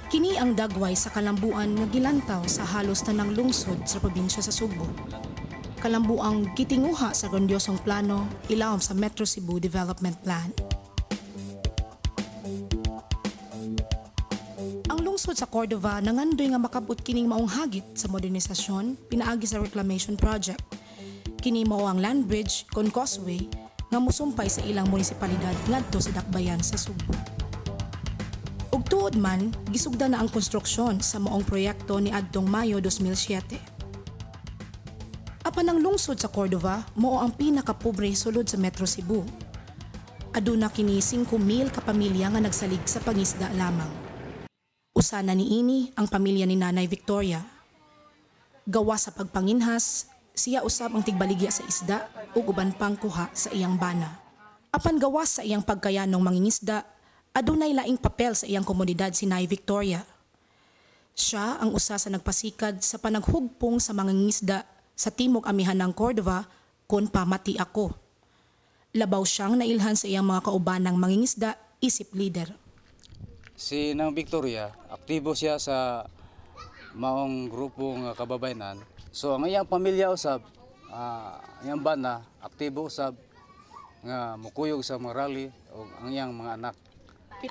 Kini ang dagway sa kalambuan nga gilantaw sa halos tanang lungsod sa probinsya sa Subo. Kalambuang gitinguha sa grandiosong plano ilawom sa Metro Cebu Development Plan. Ang lungsod sa Cordova nangandoy nga makabot kining maong hagit sa modernisasyon pinaagi sa reclamation project. Kini mao ang land bridge kon causeway nga mosumpay sa ilang munisipalidad ngadto sa dakbayan sa Subo. Ug tuod man, gisugda na ang konstruksyon sa maong proyekto ni adtong Mayo 2007. Apan ang lungsod sa Cordova mao ang pinakapobre sulod sa Metro Cebu. Aduna kini 5,000 ka pamilya nga nagsalig sa pangisda lamang. Usa na niini ang pamilya ni Nanay Victoria. Gawa sa pagpanginhas, siya usab ang tigbaligya sa isda ug uban pang kuha sa iyang bana. Apan gawas sa iyang pagkayanong mangingisda, adunay laing papel sa iyang komunidad si Nay Victoria. Siya ang usa sa nagpasikad sa panaghugpong sa mga ngisda sa timog amihan ng Cordova kon pamati ako. Labaw siyang nailhan sa iyang mga kaubanang mangingisda isip leader. Si Nang Victoria, aktibo siya sa maong grupo nga kababayanan. So ang iyang pamilya usab, iyang bana, aktibo usab nga mukuyog sa mga rally o ang iyang mga anak.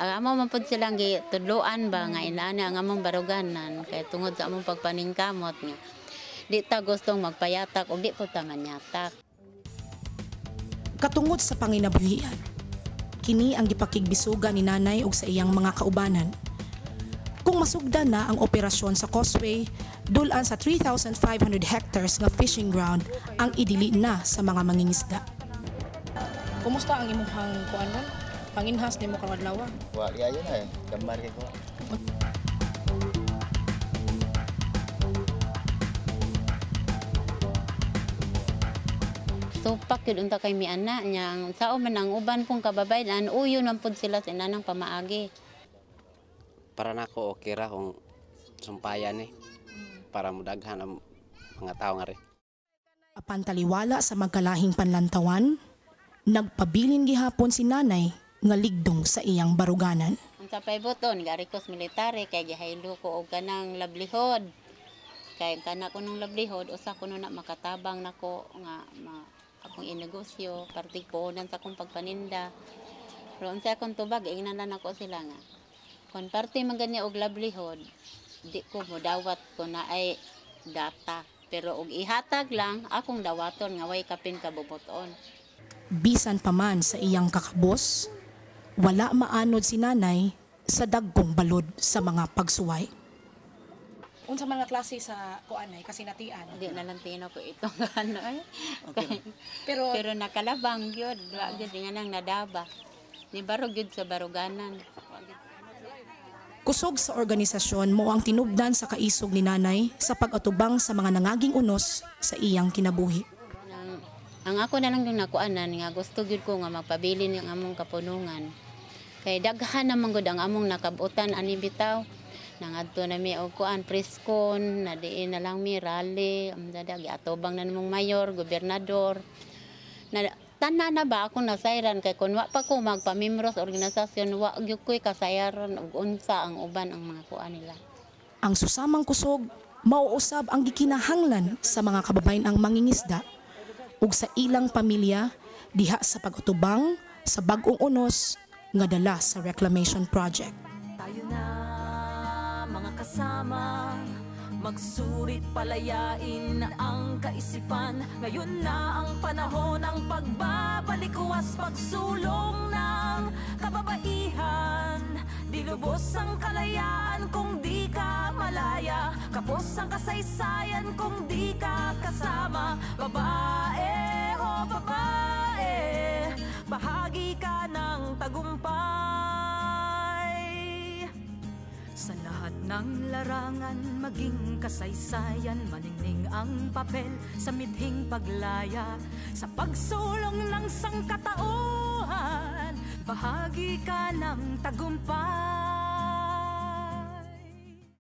Ang amo man pud silang gitudloan ba nga inaana ang among baruganan kay tungod sa among pagpaningkamot nga di ta gustong magpayatak o di po ta manyatak. Katungod sa panginabuhian, kini ang gipakigbisuga ni nanay ug sa iyang mga kaubanan. Kung masugdan na ang operasyon sa causeway, dulan sa 3,500 hectares nga fishing ground ang idili na sa mga mangingisda. Kumusta ang imong kuanon? Panginhas nimo karong adlaw? Wa liayo na eh, gambar kay ko. Tupak yun unta kay mi ana nya sao man ang uban pong kababayan uyo man pud sila sa inanang pamaagi. Para nako okay ra kung sumpayan para mudaghan ang mga tao nga rin. Apan taliwala sa magkalahing panlantawan, nagpabilin gihapon si nanay nga ligdong sa iyang baruganan. Ang sapay boton garikos military kay gihaylo ko og kanang lablihod. Kay kana ko nung lablihod usa ko na makatabang nako nga akong inegosyo, partikunan sa akong pagpaninda. Roon sa akong tubag, ingnanan ako sila nga. Kung parte man ganyan og lablihod, di ko modawat ko na ay data. Pero og ihatag lang, akong dawaton nga way kapin kabubuton. Bisan pa man sa iyang kakabos, wala maanod si nanay sa dagkong balod sa mga pagsuway. Unsa man nga klase sa kuanay kasinatian? Di na lang tino ko itong ano eh. Okay. Pero nakalabang gyud, wa gyud nga nang nadaba. Ni barog gyud sa baruganan. Kusog sa organisasyon mo ang tinubdan sa kaisog ni nanay sa pag-atubang sa mga nangaging unos sa iyang kinabuhi. Ang ako na lang yung nakuanan nga gusto gyud ko nga magpabilin ng among kapunungan. Kay daghan naman gud ang among nakabutan ani bitaw. Nangadto na mi og kuan preskon na diin na lang mi rally amdada giatubang na namong mayor, gobernador. Na tanan na ba ako nasayran kay kun wa pa ko magpamembro sa organisasyon wa gyud koy kasayaran og unsa ang uban ang mga kuan nila. Ang susamang kusog mauusab ang gikinahanglan sa mga kababayan ang mangingisda ug sa ilang pamilya diha sa pag-atubang sa bag-ong unos nga dala sa reclamation project. Tayo na mga kasama, magsurit palayain ang kaisipan. Ngayon na ang panahon ng pagbabalik-uwas, pagsulong ng kababaihan. Di lubos ang kalayaan kung di ka malaya, kapos ang kasaysayan kung di ka kasama. Babae o babae, bahagi ka ng tagumpay. Sa lahat ng larangan, maging kasaysayan, maningning ang papel sa midhing paglaya. Sa pagsulong ng sangkatauhan, bahagi ka ng tagumpay.